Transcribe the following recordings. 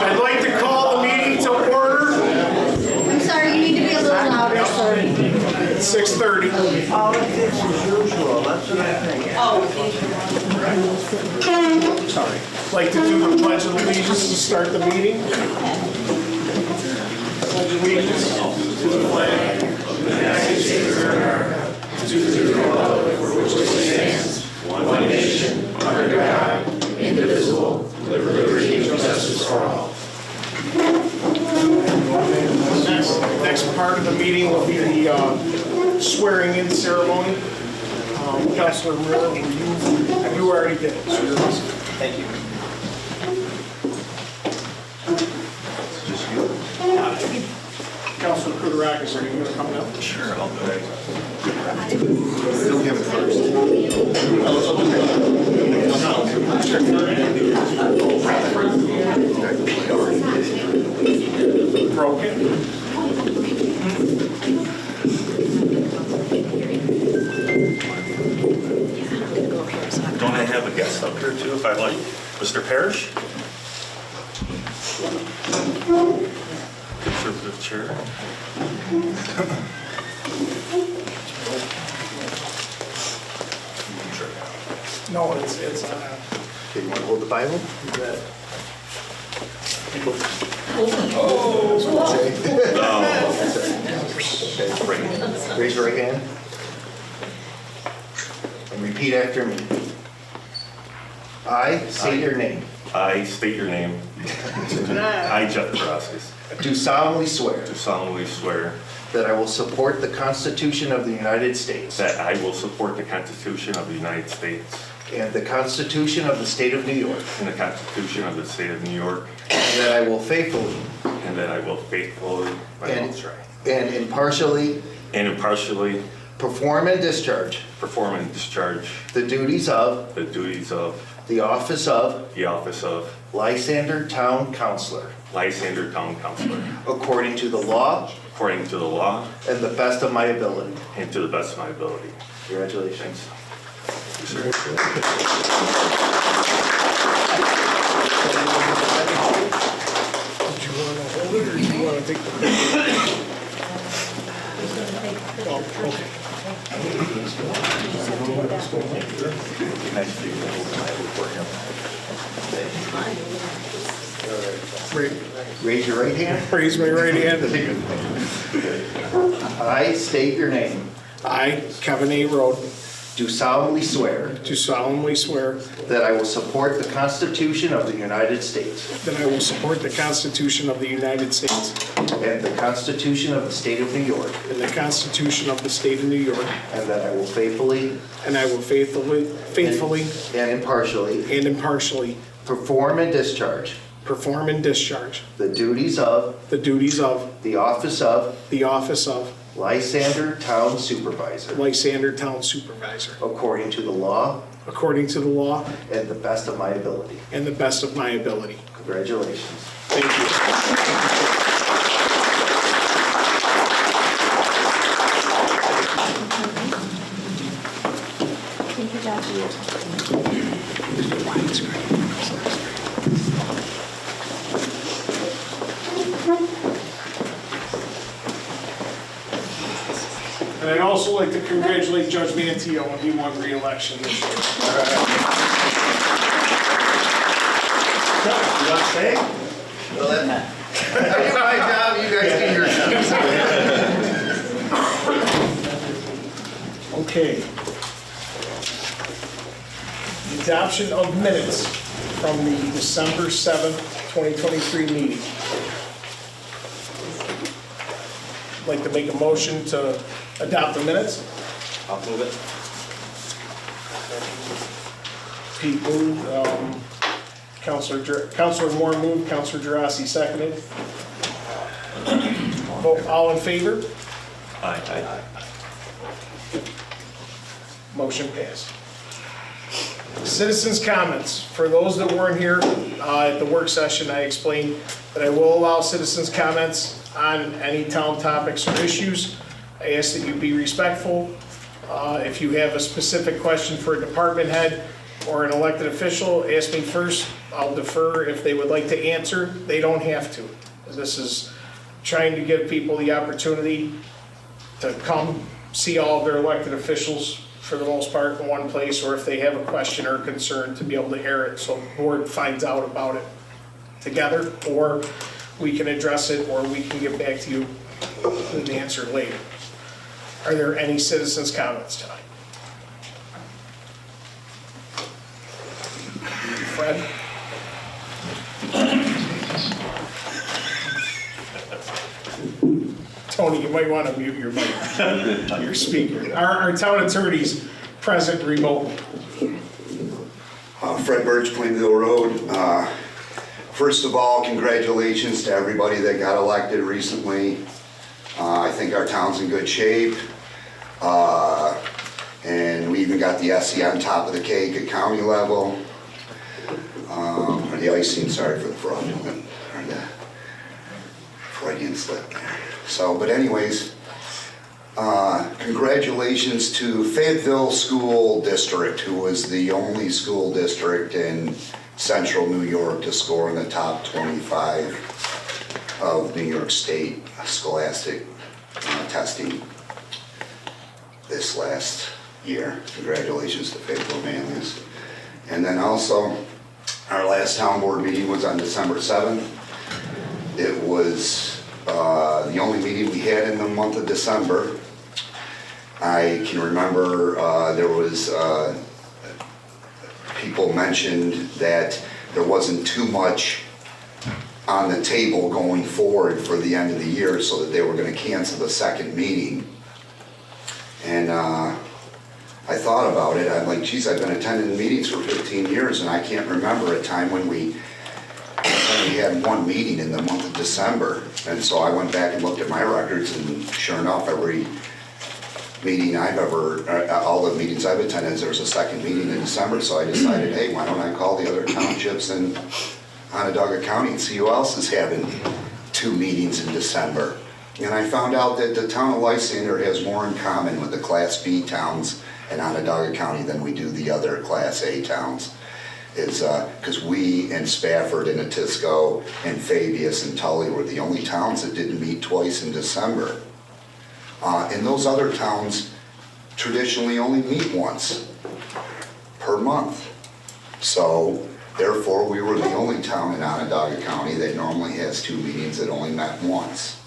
I'd like to call the meeting to order. I'm sorry, you need to be a little louder, sir. 6:30. All of this is usual, that's what I think. Sorry. I'd like to do the Pledge of Allegiance to start the meeting. Pledge allegiance to the flag of the United States of America, to the republic for which it stands, one nation, under God, indivisible, with liberty and justice for all. Next part of the meeting will be the swearing-in ceremony. Councilor Miller, you already did it. So you're awesome. Thank you. Just you? Councilor Kudarakis, are you going to come now? Sure, I'll do it. You'll give it first. Broken. Don't I have a guest up here too, if I like? Mr. Parrish? Conservative chair. No, it's Okay, you want to hold the Bible? Okay, raise your right hand. And repeat after me. I state your name. I state your name. I, Jeff Draskis, Do solemnly swear do solemnly swear that I will support the Constitution of the United States that I will support the Constitution of the United States and the Constitution of the State of New York, and the Constitution of the State of New York, and that I will faithfully and that I will faithfully and impartially perform and discharge perform and discharge the duties of the duties of the office of the office of Lysander Town Councilor Lysander Town Councilor according to the law according to the law and the best of my ability. and to the best of my ability. Congratulations. Did you want to hold it or do you want to take the picture? Oh, okay. Raise your right hand. Raise my right hand. I state your name. I, Kevin A. Road, Do solemnly swear do solemnly swear that I will support the Constitution of the United States that I will support the Constitution of the United States and the Constitution of the State of New York, and the Constitution of the State of New York, and that I will faithfully and I will faithfully and impartially and impartially perform and discharge perform and discharge the duties of the duties of the office of the office of Lysander Town Supervisor Lysander Town Supervisor according to the law according to the law and the best of my ability. and the best of my ability. Congratulations. Thank you. Thank you, Josh. And I'd also like to congratulate Judge Mantillo when he won re-election this year. You want to stay? Well, then, I do my job, you guys do your job. Okay. The adoption of minutes from the December 7th, 2023 meeting. I'd like to make a motion to adopt the minutes. I'll move it. Pete moved, Counselor Moore moved, Counselor Gerasi seconded. Vote all in favor? Aye. Motion passed. Citizens' comments. For those that weren't here at the work session, I explained that I will allow citizens' comments on any town topics or issues. I ask that you be respectful. If you have a specific question for a department head, or an elected official, ask me first. I'll defer if they would like to answer. They don't have to. This is trying to give people the opportunity to come see all of their elected officials for the most part in one place, or if they have a question or concern, to be able to air it so the board finds out about it together, or we can address it, or we can get back to you with an answer later. Are there any citizens' comments tonight? Fred? Tony, you might want to mute your mic, your speaker. Our town attorney's present remotely. Fred Birch, Plainville Road. First of all, congratulations to everybody that got elected recently. I think our town's in good shape. And we even got the SE on top of the cake at county level. Or the icing, sorry for the fraudulent, or the Freudian slip there. So, but anyways, congratulations to Fayetteville School District, who was the only school district in central New York to score in the top 25 of New York State scholastic testing this last year. Congratulations to Fayetteville Manlius. And then also, our last town board meeting was on December 7th. It was the only meeting we had in the month of December. I can remember there was people mentioned that there wasn't too much on the table going forward for the end of the year, so that they were going to cancel the second meeting. And I thought about it. I'm like, geez, I've been attending meetings for 15 years, and I can't remember a time when we had one meeting in the month of December. And so I went back and looked at my records, and sure enough, every meeting I've ever, all the meetings I've attended, there's a second meeting in December. So I decided, hey, why don't I call the other townships in Onondaga County and see who else is having 2 meetings in December. And I found out that the town of Lysander has more in common with the Class B towns in Onondaga County than we do the other Class A towns. Is because we and Spafford and Atisco and Fabius and Tully were the only towns that didn't meet twice in December. And those other towns traditionally only meet once per month. So therefore, we were the only town in Onondaga County that normally has 2 meetings that only met once.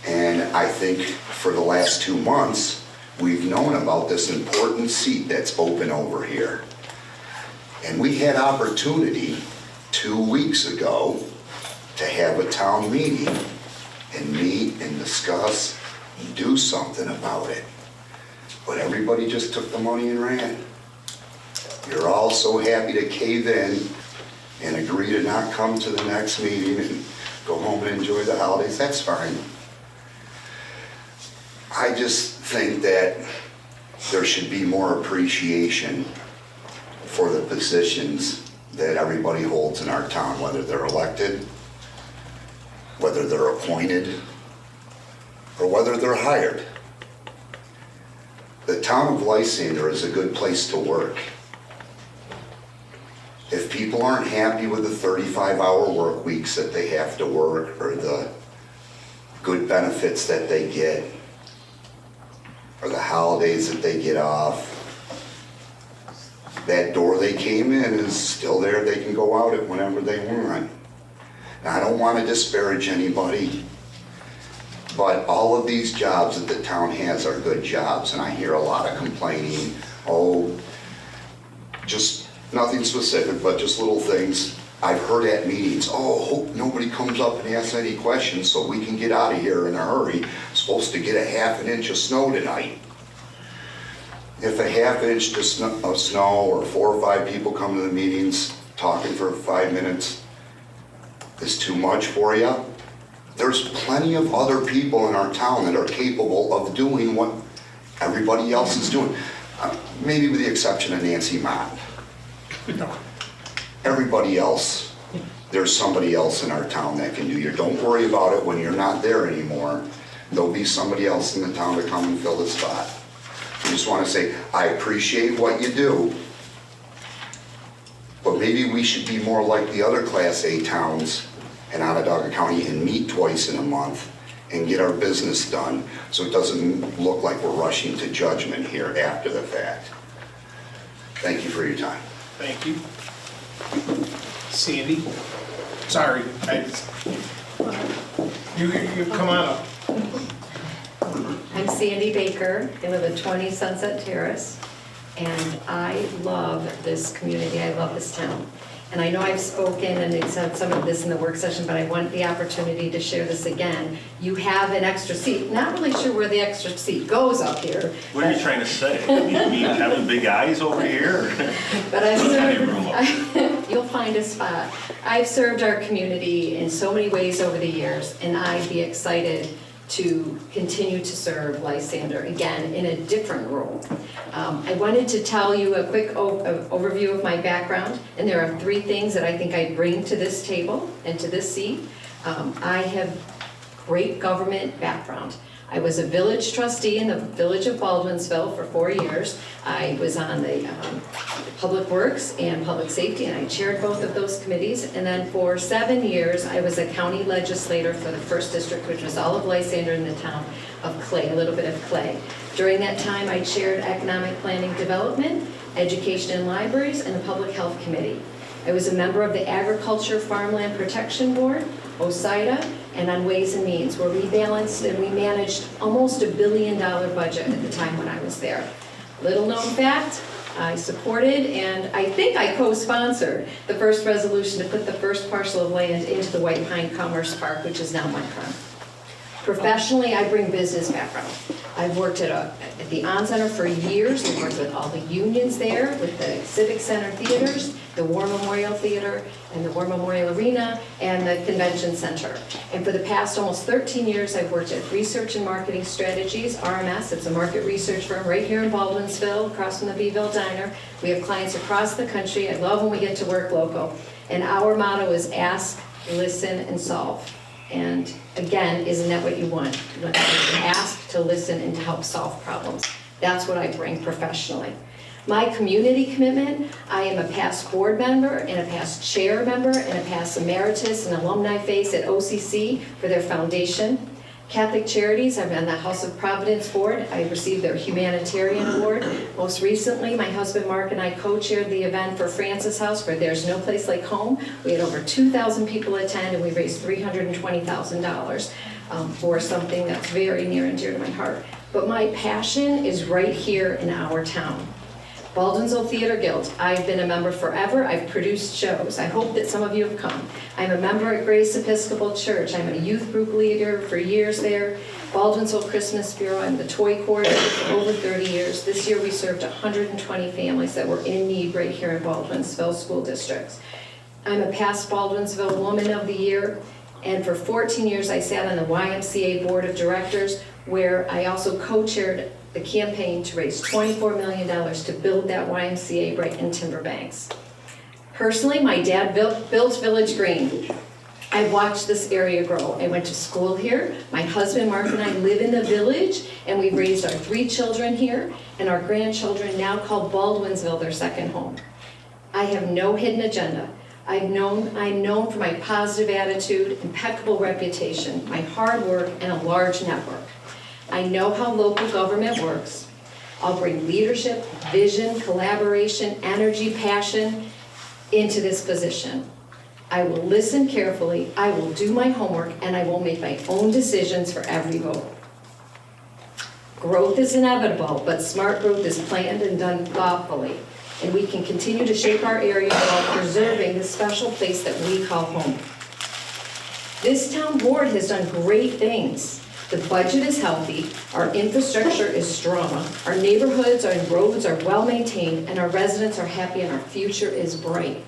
And I think for the last 2 months, we've known about this important seat that's open over here. And we had opportunity 2 weeks ago to have a town meeting and meet and discuss and do something about it. But everybody just took the money and ran. You're all so happy to cave in and agree to not come to the next meeting and go home and enjoy the holidays. That's fine. I just think that there should be more appreciation for the positions that everybody holds in our town, whether they're elected, whether they're appointed, or whether they're hired. The town of Lysander is a good place to work. If people aren't happy with the 35-hour work weeks that they have to work, or the good benefits that they get, or the holidays that they get off, that door they came in is still there. They can go out it whenever they want. Now, I don't want to disparage anybody, but all of these jobs that the town has are good jobs, and I hear a lot of complaining, oh, just nothing specific, but just little things. I've heard at meetings, oh, hope nobody comes up and asks any questions so we can get out of here in a hurry. Supposed to get a ½ an inch of snow tonight. If a ½ inch of snow or 4 or 5 people come to the meetings talking for 5 minutes is too much for you, there's plenty of other people in our town that are capable of doing what everybody else is doing. Maybe with the exception of Nancy Mott. Everybody else, there's somebody else in our town that can do it. Don't worry about it when you're not there anymore. There'll be somebody else in the town to come and fill the spot. I just want to say, I appreciate what you do, maybe we should be more like the other Class A towns in Onondaga County and meet twice in a month and get our business done, so it doesn't look like we're rushing to judgment here after the fact. Thank you for your time. Thank you. Sandy? Sorry, you come on up. I'm Sandy Baker. I live at 20 Sunset Terrace, and I love this community. I love this town. And I know I've spoken and said some of this in the work session, but I want the opportunity to share this again. You have an extra seat. Not really sure where the extra seat goes up here. What are you trying to say? You having big eyes over here? But you'll find a spot. I've served our community in so many ways over the years, and I'd be excited to continue to serve Lysander again in a different role. I wanted to tell you a quick overview of my background, and there are 3 things that I think I bring to this table and to this seat. I have great government background. I was a village trustee in the village of Baldwinsville for 4 years. I was on the Public Works and Public Safety, and I chaired both of those committees. And then for 7 years, I was a county legislator for the 1st District, which was all of Lysander in the town of Clay, a little bit of Clay. During that time, I chaired Economic Planning Development, Education and Libraries, and the Public Health Committee. I was a member of the Agriculture Farmland Protection Board, OSIDA, and on Ways and Means, where we balanced and we managed almost $1 billion budget at the time when I was there. Little known fact, I supported and I think I co-sponsored the first resolution to put the first parcel of land into the White Pine Commerce Park, which is now Micron. Professionally, I bring business background. I've worked at the On Center for years. I've worked with all the unions there, with the Civic Center theaters, the War Memorial Theater, and the War Memorial Arena, and the Convention Center. And for the past almost 13 years, I've worked at Research and Marketing Strategies, RMS. It's a market research firm right here in Baldwinsville, across from the Beeville Diner. We have clients across the country. I love when we get to work local. And our motto is ask, listen, and solve. And again, isn't that what you want? You want to ask, to listen, and to help solve problems. That's what I bring professionally. My community commitment, I am a past board member and a past chair member and a past emeritus and alumni face at OCC for their foundation. Catholic Charities, I'm on the House of Providence board. I received their Humanitarian Award. Most recently, my husband Mark and I co-chaired the event for Francis House for There's No Place Like Home. We had over 2,000 people attend and we raised $320,000 for something that's very near and dear to my heart. But my passion is right here in our town. Baldwinsville Theater Guild. I've been a member forever. I've produced shows. I hope that some of you have come. I'm a member at Grace Episcopal Church. I'm a youth group leader for years there. Baldwinsville Christmas Bureau. I'm the toy coordinator for over 30 years. This year we served 120 families that were in need right here in Baldwinsville school districts. I'm a past Baldwinsville Woman of the Year. And for 14 years I sat on the YMCA Board of Directors, where I also co-chaired the campaign to raise $24 million to build that YMCA right in Timberbanks. Personally, my dad built Village Green. I watched this area grow. I went to school here. My husband Mark and I live in the village, and we raised our 3 children here, and our grandchildren now call Baldwinsville their second home. I have no hidden agenda. I'm known for my positive attitude, impeccable reputation, my hard work, and a large network. I know how local government works. I'll bring leadership, vision, collaboration, energy, passion into this position. I will listen carefully, I will do my homework, and I will make my own decisions for every vote. Growth is inevitable, but smart growth is planned and done thoughtfully. And we can continue to shape our area while preserving the special place that we call home. This town board has done great things. The budget is healthy, our infrastructure is strong, our neighborhoods and roads are well maintained, and our residents are happy and our future is bright.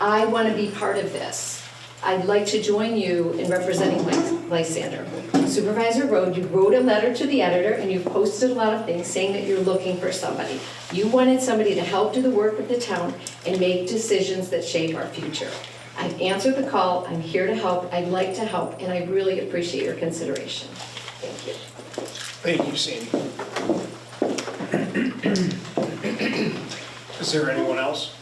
I want to be part of this. I'd like to join you in representing Lysander. Supervisor Rode, you wrote a letter to the editor and you've posted a lot of things saying that you're looking for somebody. You wanted somebody to help do the work of the town and make decisions that shape our future. I've answered the call, I'm here to help, I'd like to help, and I really appreciate your consideration. Thank you. Thank you, Sandy. Is there anyone else?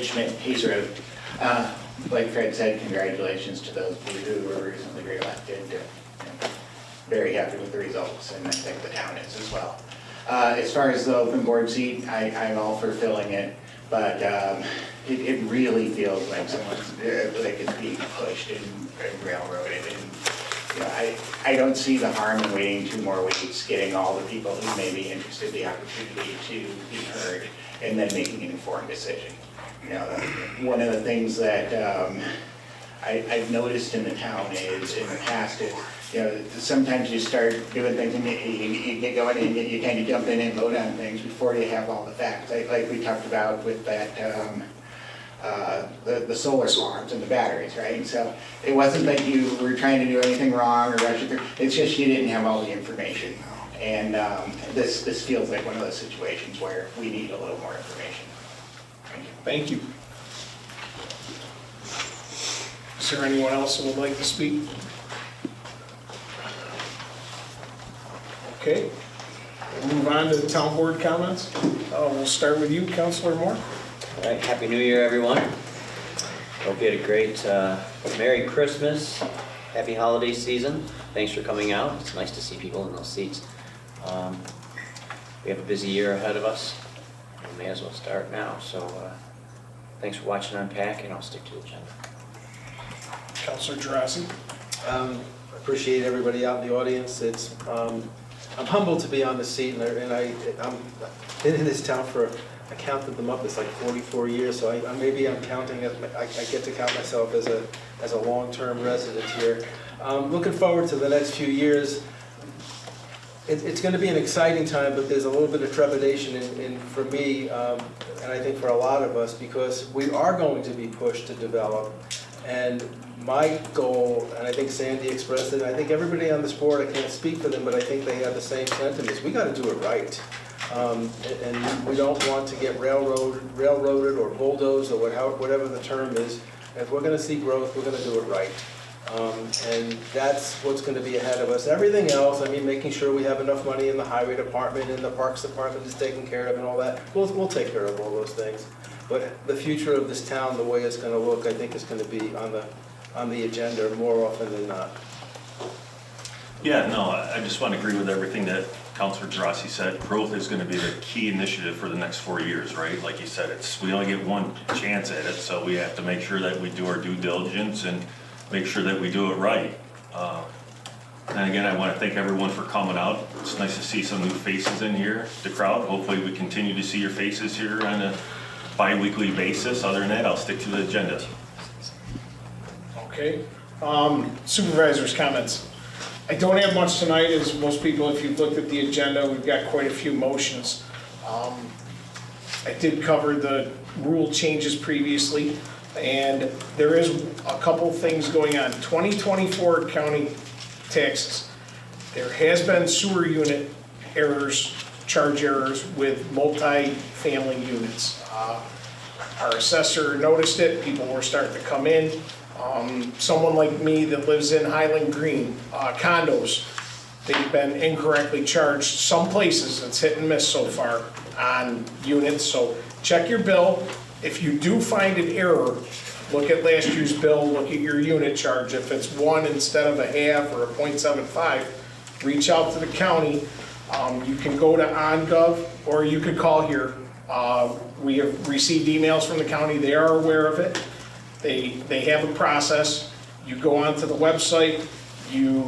Schmidt, Hazer Road. Like Fred said, congratulations to those of you who were recently reelected. Very happy with the results, and I think the town is as well. As far as the open board seat, I'm all for filling it, but it really feels like someone's, like it's being pushed and railroaded. And you know, I don't see the harm in waiting 2 more weeks, getting all the people who may be interested the opportunity to be heard, and then making an informed decision. You know, one of the things that I've noticed in the town is, in the past, is, you know, sometimes you start doing things and you get going and you kind of jump in and vote on things before you have all the facts. Like we talked about with that, the solar farms and the batteries, right? So it wasn't that you were trying to do anything wrong or rush it through. It's just you didn't have all the information. And this feels like one of those situations where we need a little more information. Thank you. Is there anyone else who would like to speak? Okay, we'll move on to the town board comments. We'll start with you, Councilor Moore. All right, Happy New Year, everyone. Hope you had a great Merry Christmas, Happy Holiday season. Thanks for coming out. It's nice to see people in those seats. We have a busy year ahead of us. We may as well start now. So thanks for watching on PAC, and I'll stick to the agenda. Councilor Gerasi. Appreciate everybody out in the audience. It's I'm humbled to be on the seat, and I'm been in this town for, I counted them up, it's like 44 years, so maybe I'm counting, I get to count myself as a long-term resident here. Looking forward to the next few years. It's going to be an exciting time, but there's a little bit of trepidation for me, and I think for a lot of us, because we are going to be pushed to develop. And my goal, and I think Sandy expressed it, I think everybody on this board, I can't speak for them, but I think they have the same sentiments. We got to do it right. And we don't want to get railroaded or bulldozed or whatever the term is. If we're going to see growth, we're going to do it right. And that's what's going to be ahead of us. Everything else, I mean, making sure we have enough money in the highway department and the parks department is taken care of and all that, we'll take care of all those things. But the future of this town, the way it's going to look, I think is going to be on the agenda more often than not. Yeah, no, I just want to agree with everything that Councilor Gerasi said. Growth is going to be the key initiative for the next 4 years, right? Like you said, we only get one chance at it, so we have to make sure that we do our due diligence and make sure that we do it right. And again, I want to thank everyone for coming out. It's nice to see some new faces in here, the crowd. Hopefully we continue to see your faces here on a bi-weekly basis. Other than that, I'll stick to the agenda. Okay. Supervisor's comments. I don't have much tonight, as most people, if you've looked at the agenda, we've got quite a few motions. I did cover the rule changes previously, and there is a couple things going on. 2024 county taxes. There has been sewer unit errors, charge errors with multi-family units. Our assessor noticed it, people were starting to come in. Someone like me that lives in Highland Green, condos, they've been incorrectly charged. Some places, it's hit and miss so far on units, so check your bill. If you do find an error, look at last year's bill, look at your unit charge. If it's 1 instead of a half or a 0.75, reach out to the county. You can go to OnGov or you could call here. We have received emails from the county, they are aware of it. They have a process. You go onto the website, you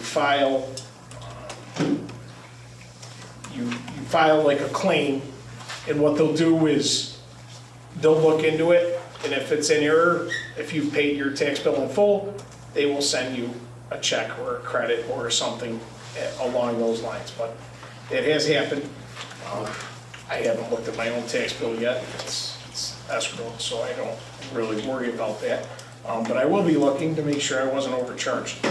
file you file like a claim, and what they'll do is they'll look into it, and if it's an error, if you've paid your tax bill in full, they will send you a check or a credit or something along those lines. But it has happened. I haven't looked at my own tax bill yet. It's escrow, so I don't really worry about that. But I will be looking to make sure I wasn't overcharged.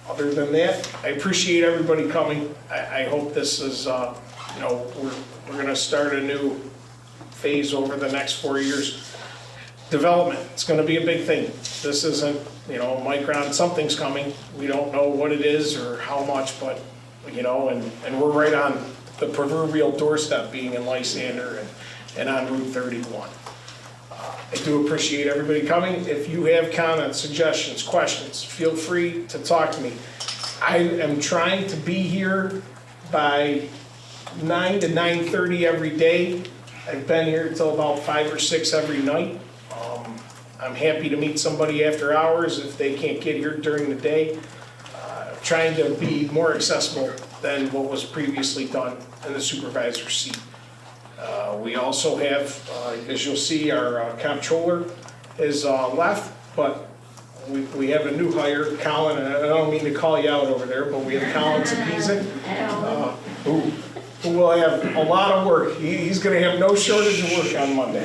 Other than that, I appreciate everybody coming. I hope this is, we're going to start a new phase over the next 4 years. Development, it's going to be a big thing. This isn't, Micron, something's coming. We don't know what it is or how much, but, and we're right on the proverbial doorstep being in Lysander, and on Route 31. I do appreciate everybody coming. If you have comments, suggestions, questions, feel free to talk to me. I am trying to be here by 9 to 9:30 every day. I've been here till about 5 or 6 every night. I'm happy to meet somebody after hours if they can't get here during the day. Trying to be more accessible than what was previously done in the supervisor's seat. We also have, as you'll see, our comptroller is left, but we have a new hire, Colin, and I don't mean to call you out over there, but we have Colin Zapizek, who will have a lot of work. He's gonna have no shortage of work on Monday.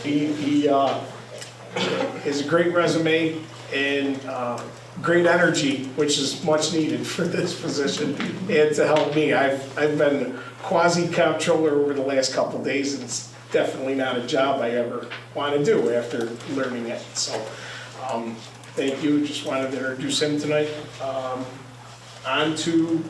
He has a great resume and great energy, which is much needed for this position and to help me. I've been quasi-comptroller over the last couple of days, and it's definitely not a job I ever want to do after learning it. So, thank you. Just wanted to introduce him tonight. On to...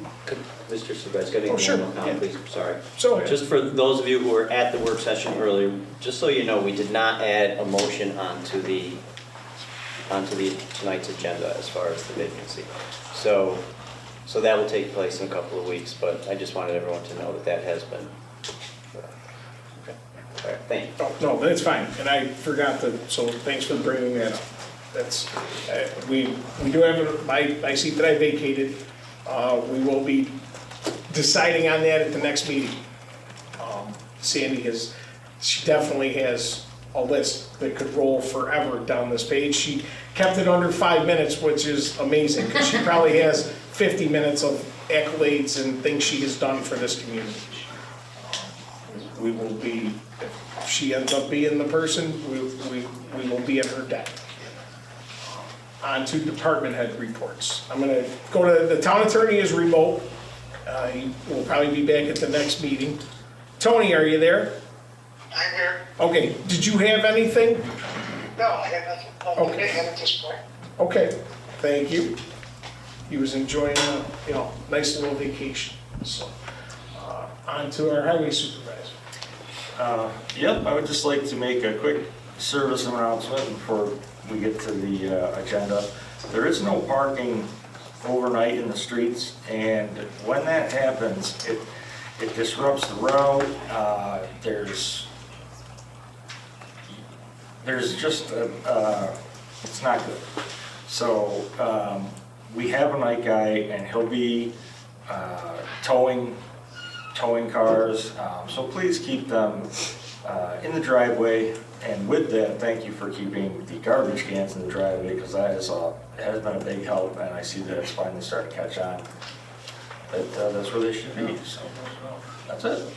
Mr. Supervisor, can I Oh, make sure. one more comment, Yeah. please? Sorry. So, Just for those of you who were at the work session earlier, just so you know, we did not add a motion onto the tonight's agenda as far as the vacancy. So that will take place in a couple of weeks, but I just wanted everyone to know that that has been. Okay. All right, thank you. oh, no, that's fine. And I forgot to, so thanks for bringing that up. That's, we do have, my seat that I vacated, we will be deciding on that at the next meeting. Sandy she definitely has a list that could roll forever down this page. She kept it under 5 minutes, which is amazing, because she probably has 50 minutes of accolades and things she has done for this community. We will be, if she ends up being the person, we will be at her deck. On to department head reports. I'm gonna go to, the town attorney is remote. He will probably be back at the next meeting. Tony, are you there? I'm here. Okay, did you have anything? No, I have nothing. Okay. At this point. Okay, thank you. He was enjoying a, nice little vacation, so. On to our highway supervisor. Yep, I would just like to make a quick service announcement before we get to the agenda. There is no parking overnight in the streets, and when that happens, it disrupts the route. There's just, it's not good. So we have a night guy, and he'll be towing cars, so please keep them in the driveway. And with that, thank you for keeping the garbage cans in the driveway, because that has been a big help, and I see that it's finally starting to catch on. That's where they should be, so that's it.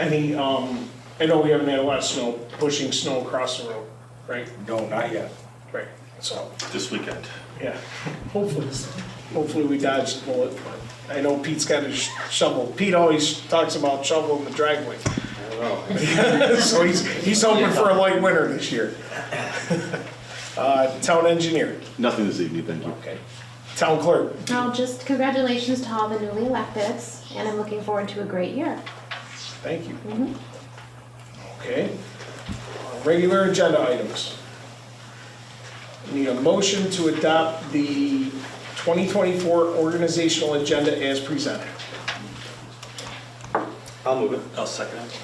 Any, I know we haven't had a lot of snow, pushing snow across the road, right? No, not yet. Right, so, This weekend. yeah, hopefully we dodged the bullet, but I know Pete's got his shovel. Pete always talks about shoveling the driveway. So he's hoping for a light winter this year. Town engineer. Nothing this evening, thank you. Okay. Town clerk. Now, just congratulations to all the newly electeds, and I'm looking forward to a great year. Thank you. Okay. Regular agenda items. Need a motion to adopt the 2024 organizational agenda as presented. I'll move it. I'll second it.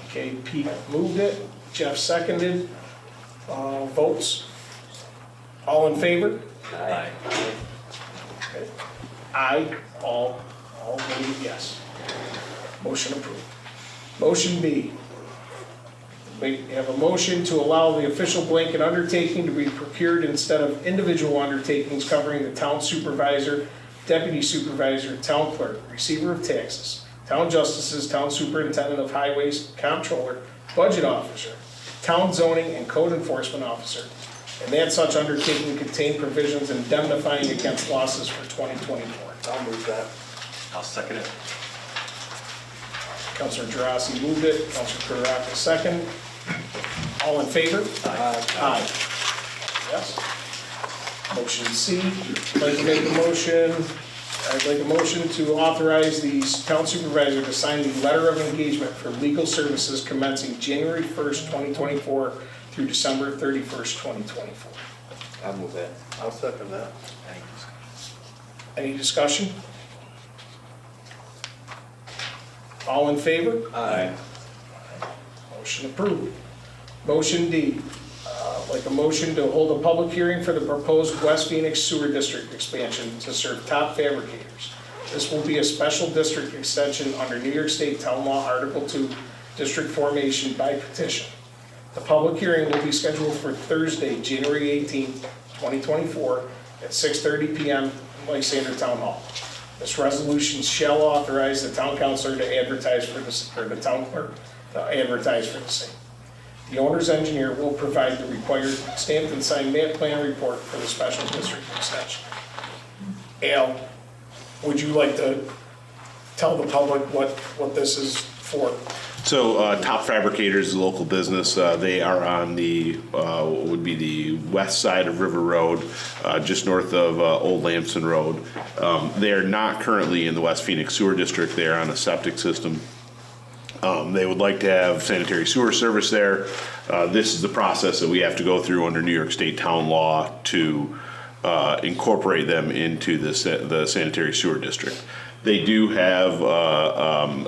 Okay, Pete moved it, Jeff seconded. Votes? All in favor? Aye. Okay. Aye, all voted yes. Motion approved. Motion B. We have a motion to allow the official blanket undertaking to be procured instead of individual undertakings covering the town supervisor, deputy supervisor, town clerk, receiver of taxes, town justices, town superintendent of highways, comptroller, budget officer, town zoning and code enforcement officer, and that such undertaking contain provisions indemnifying against losses for 2024. I'll move that. I'll second it. Councilor Gerasi moved it, Councilor Kuratka second. All in favor? Aye. Yes. Motion C, I'd like to make a motion I'd like a motion to authorize the town supervisor to sign the letter of engagement for legal services commencing January 1st, 2024 through December 31st, 2024. I'll move that. I'll second that. Any discussion? All in favor? Aye. Motion approved. Motion D, like a motion to hold a public hearing for the proposed West Phoenix Sewer District expansion to serve top fabricators. This will be a special district extension under New York State Town Law Article 2, District Formation by petition. The public hearing will be scheduled for Thursday, January 18th, 2024 at 6:30 p.m. in Lysander Town Hall. This resolution shall authorize the town councilor to advertise for this, or the town clerk to advertise for the same. The owner's engineer will provide the required stamped and signed map plan report for the special district extension. Al, would you like to tell the public what this is for? So Top Fabricators is a local business. They are on the, what would be the west side of River Road, just north of Old Lamson Road. They are not currently in the West Phoenix Sewer District. They are on a septic system. They would like to have sanitary sewer service there. This is the process that we have to go through under New York State town law to incorporate them into the sanitary sewer district. They do have,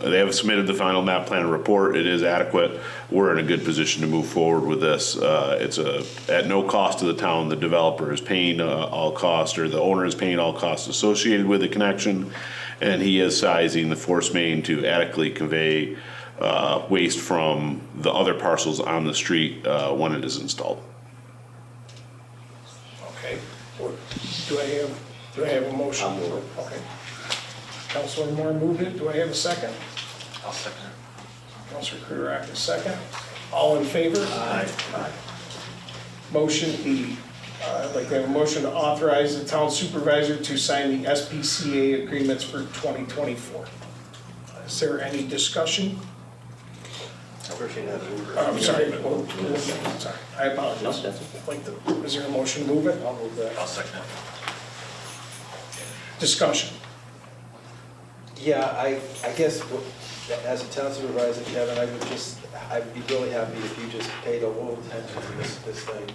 they have submitted the final map plan report. It is adequate. We're in a good position to move forward with this. It's at no cost to the town. The developer is paying all costs, or the owner is paying all costs associated with the connection, and he is sizing the force main to adequately convey waste from the other parcels on the street when it is installed. Okay. Do I have a motion? I'll move it. Okay. Councilor Moore moved it. Do I have a second? I'll second it. Councilor Kuderak is second. All in favor? Aye. Motion E. I'd like to have a motion to authorize the town supervisor to sign the SPCA agreements for 2024. Is there any discussion? Appreciate that. I'm sorry. Sorry. I apologize. No, that's Like is there a motion to move it? I'll move that. I'll second it. Discussion. Yeah, I guess as a town supervisor, Kevin, I'd be really happy if you just paid a little attention to this thing.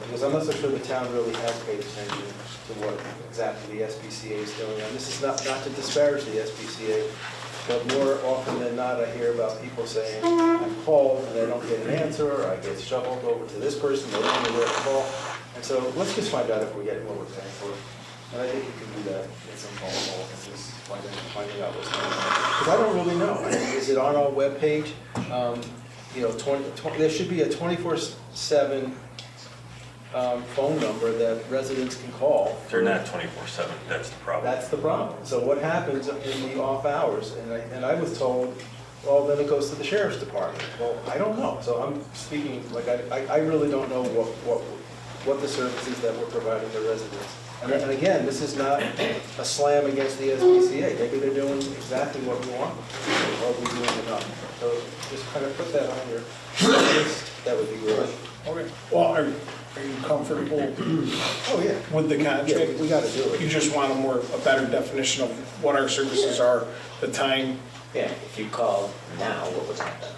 Because I'm not so sure the town really has paid attention to what exactly the SPCA is doing. And this is not to disparage the SPCA, but more often than not, I hear about people saying, I've called and I don't get an answer, or I get shuffled over to this person, they don't know where to call. And so let's just find out if we're getting what we're paying for. And I think you can do that in some phone call, and just finding out what's going on. Because I don't really know. I mean, is it on our webpage? You know, there should be a 24/7 phone number that residents can call. They're not 24/7, that's the problem. That's the problem. So what happens in the off hours? And I was told, well, then it goes to the sheriff's department. Well, I don't know. So I'm speaking, like, I really don't know what the services that we're providing to residents. And again, this is not a slam against the SPCA. Maybe they're doing exactly what we want, or we doing enough. So just kind of put that on your list. That would be great. Okay. Well, are you comfortable Oh, yeah. with the Yeah, contract? we got to do You it. just want a better definition of what our services are, the time. Yeah, if you called now, what would happen?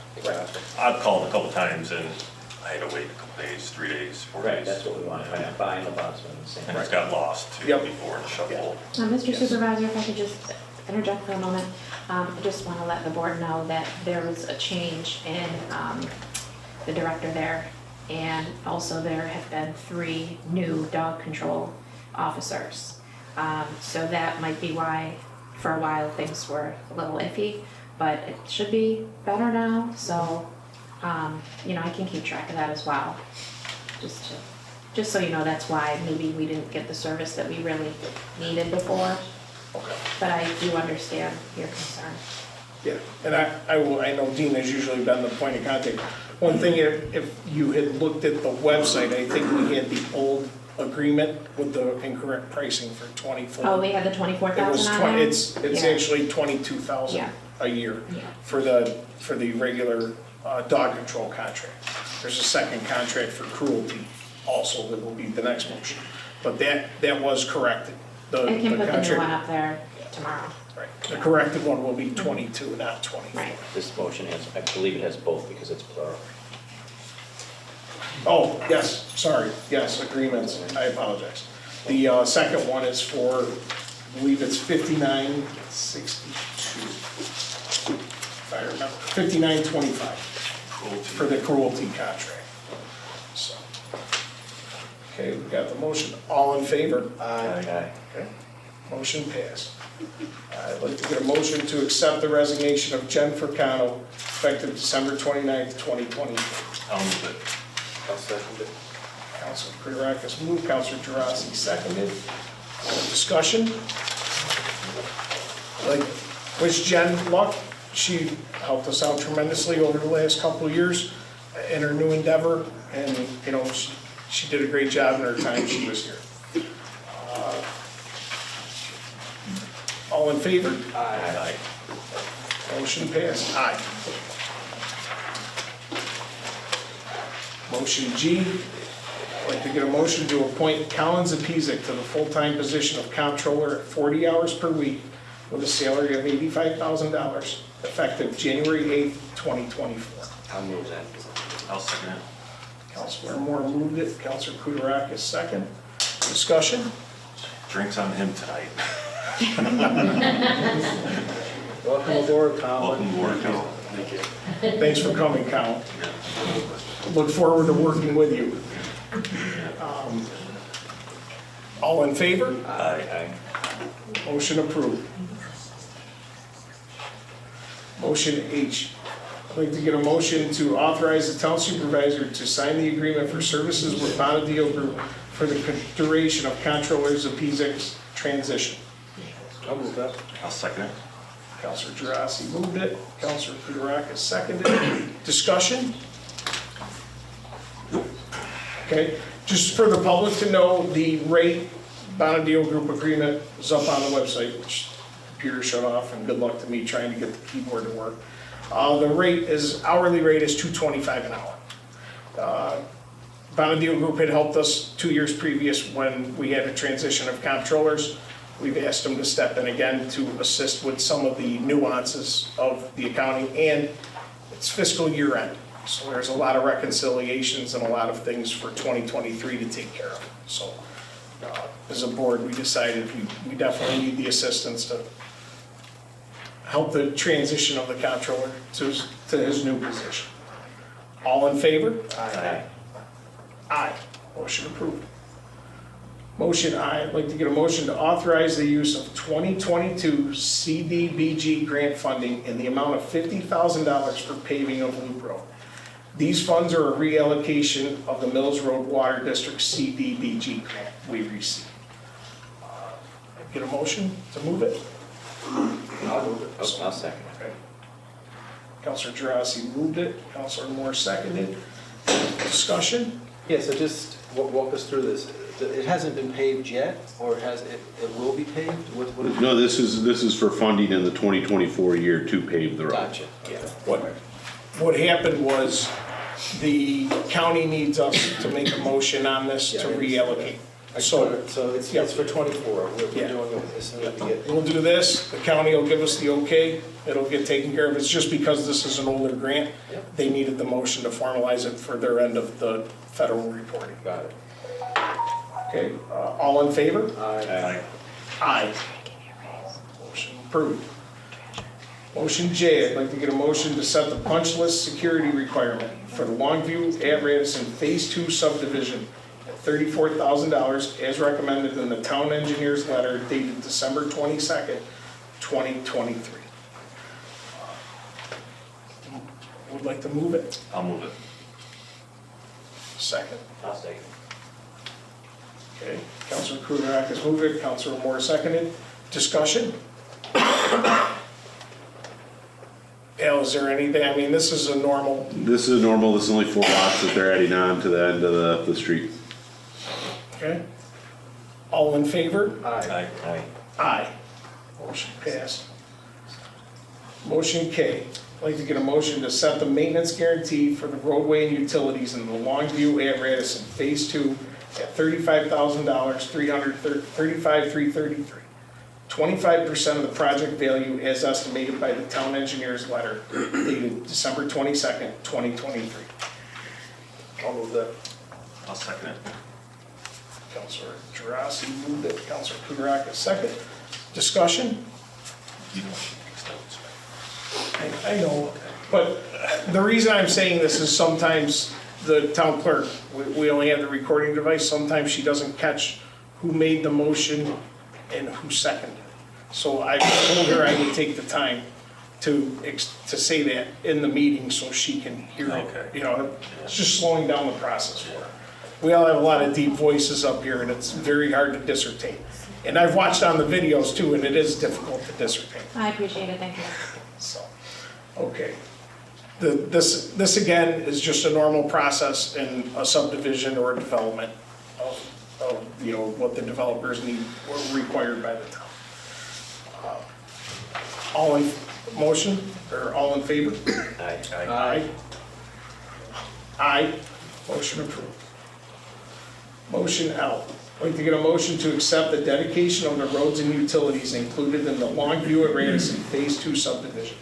I've called a couple times and I had to wait a couple days, 3 days, 4 days. Right, that's what we want, to find buying the box when the same. And it's got lost too Yep. before the shuffle. Mr. Yes. Supervisor, if I could just interject for a moment. I just want to let the board know that there was a change in the director there. And also there have been 3 new dog control officers. So that might be why, for a while, things were a little iffy, but it should be better now. So, you know, I can keep track of that as well. Just so you know, that's why maybe we didn't get the service that we really needed before. Okay. But I do understand your concern. Yeah, and I know Dean has usually been the point of contact. One thing, if you had looked at the website, I think we had the old agreement with the incorrect pricing for 24. Oh, they had the It was 24,000 on 20, there? it's Yeah. actually 22,000 Yeah. a year Yeah. for the regular dog control contract. There's a second contract for cruelty also that will be the next motion. But that was corrected. the I can put the new contract. one up there tomorrow. Right. The corrected one will be 22, not 24. Right. This motion has, I believe it has both because it's plural. Oh, yes, sorry, yes, agreements, I apologize. The second one is for, I believe it's 5962, if I remember, 5925 for the cruelty contract. So, okay, we got the motion, all in favor? Aye. Okay, motion passed. I'd like to get a motion to accept the resignation of Jen Furcano effective December 29th, 2020. I'll move it. I'll second it. Councilor Kudarakis moved, Councilor Gerasi seconded. Discussion? Like, wish Jen luck. She helped us out tremendously over the last couple of years in her new endeavor, and, you know, she did a great job in her time she was here. All in favor? Aye. Motion passed. Aye. Motion G, I'd like to get a motion to appoint Collins Apesic to the full-time position of comptroller at 40 hours per week with a salary of $85,000 effective January 8th, 2024. I'll move that. I'll second it. Councilor Moore moved it, Councilor Kudarakis second. Discussion? Drinks on him tonight. Welcome aboard, Colin. Welcome aboard, Cal. Thank you. Thanks for coming, Cal. Look forward to working with you. All in favor? Aye. Motion approved. Motion H. I'd like to get a motion to authorize the town supervisor to sign the agreement for services with Bonadeo Group for the duration of Comptroller's Apesic's transition. I'll move that. I'll second it. Councilor Gerasi moved it. Councilor Kudarakis seconded. Discussion? Okay, just for the public to know, the rate Bonadeo Group agreement is up on the website, which the computer shut off, and good luck to me trying to get the keyboard to work. The rate is, hourly rate is $2.25 an hour. Bonadeo Group had helped us 2 years previous when we had a transition of comptrollers. We've asked them to step in again to assist with some of the nuances of the accounting, and it's fiscal year end. So there's a lot of reconciliations and a lot of things for 2023 to take care of. So as a board, we decided we definitely need the assistance to help the transition of the comptroller to his new position. All in favor? Aye. Aye. Motion approved. Motion I, I'd like to get a motion to authorize the use of 2022 CDBG grant funding in the amount of $50,000 for paving of Loop Road. These funds are a reallocation of the Mills Road Water District CDBG grant we received. Get a motion to move it? I'll move it. I'll second it. Okay. Councilor Gerasi moved it, Councilor Moore seconded. Discussion? Yeah, so just walk us through this. It hasn't been paved yet, or has it will be paved? What is No, this is for funding in the 2024 year to pave the road. Gotcha, yeah. What happened was the county needs us to make a motion on this to reallocate. So it's for 24, we're Yeah. doing it as soon as we get. we'll do this, the county will give us the okay, it'll get taken care of. It's just because this is an older grant, Yep. they needed the motion to formalize it for their end of the federal reporting. Got it. Okay, all in favor? Aye. Aye. Motion approved. Motion J, I'd like to get a motion to set the punch list security requirement for the Longview at Radisson Phase 2 subdivision at $34,000 as recommended in the town engineer's letter dated December 22nd, 2023. Would like to move it? I'll move it. Second. I'll second. Okay, Councilor Kudarakis moved it, Councilor Moore seconded. Discussion? Al, is there anything, I mean, this is a normal, This is normal, this is only 4 lots that they're adding on to the end of the street. okay? All in favor? Aye. Aye. Aye. Motion passed. Motion K, I'd like to get a motion to set the maintenance guarantee for the roadway and utilities in the Longview at Radisson Phase 2 at $35,000, $35,333. 25% of the project value as estimated by the town engineer's letter dated December 22nd, 2023. I'll move that. I'll second it. Counselor Gerasi moved it, Counselor Kudarak second. Discussion? You know, she makes notes. I know, but the reason I'm saying this is sometimes the town clerk, we only have the recording device, sometimes she doesn't catch who made the motion and who seconded. So I told her I would take the time to say that in the meeting so she can hear it. Okay. You know, it's just slowing down the process for her. We all have a lot of deep voices up here and it's very hard to dissertate. And I've watched on the videos too, and it is difficult to dissertate. I appreciate it, thank you. So, okay. This again is just a normal process in a subdivision or a development of you know, what the developers need or required by the town. All in motion, or all in favor? Aye. Aye. Aye. Motion approved. Motion L. I'd like to get a motion to accept the dedication of the roads and utilities included in the Longview at Radisson Phase 2 subdivision.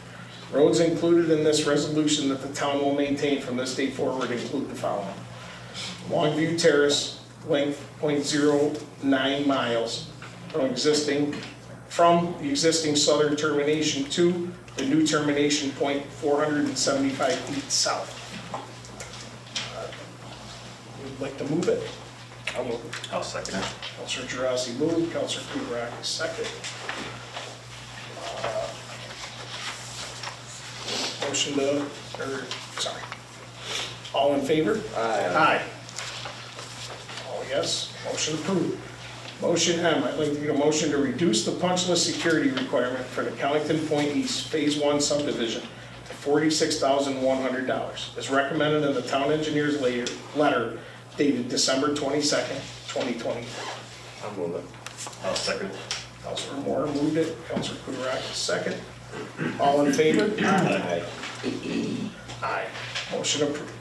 Roads included in this resolution that the town will maintain from this day forward include the following. Longview Terrace, length .09 miles from the existing southern termination to the new termination point 475 feet south. Would like to move it? I'll move it. I'll second it. Counselor Gerasi moved, Counselor Kudarak is second. Motion to, or, sorry. All in favor? Aye. Aye. Oh, yes, motion approved. Motion M, I'd like to get a motion to reduce the punch list security requirement for the Connington Point East Phase 1 subdivision to $46,100, as recommended in the town engineer's letter dated December 22nd, 2023. I'll move it. I'll second it. Counselor Moore moved it, Counselor Kudarak is second. All in favor? Aye. Aye. Motion approved.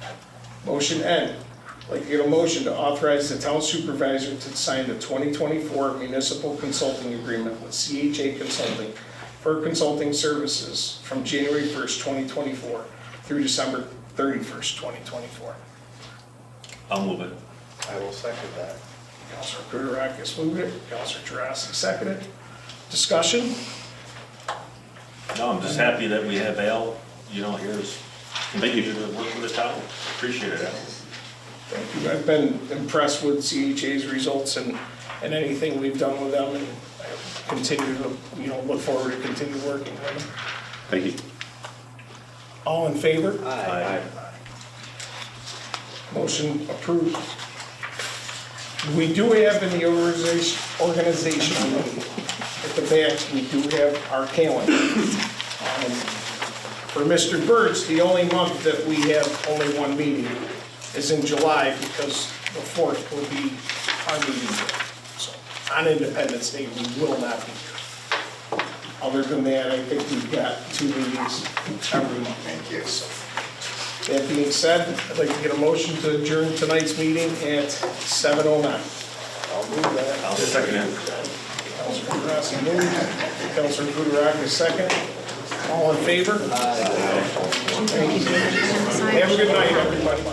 Motion N, I'd like to get a motion to authorize the town supervisor to sign the 2024 municipal consulting agreement with CHA Consulting for consulting services from January 1st, 2024 through December 31st, 2024. I'll move it. I will second that. Counselor Kudarakis moved it, Counselor Gerasi seconded. Discussion? No, I'm just happy that we have Al, you know, here is continuing to work with the town. Appreciate it, Al. Thank you. I've been impressed with CHA's results and anything we've done with them, and I continue to, you know, look forward to continue working with them. Thank you. All in favor? Aye. Motion approved. We do have in the organization at the back, we do have our calendar. For Mr. Birch, the only month that we have only one meeting is in July, because the 4th will be our meeting. So on Independence Day, we will not be here. Other than that, I think we've got 2 meetings every month. Thank you. So, that being said, I'd like to get a motion to adjourn tonight's meeting at 7:09. I'll move that. I'll second it. Counselor Gerasi moved, Counselor Kudarak is second. All in favor? Have a good night, everybody.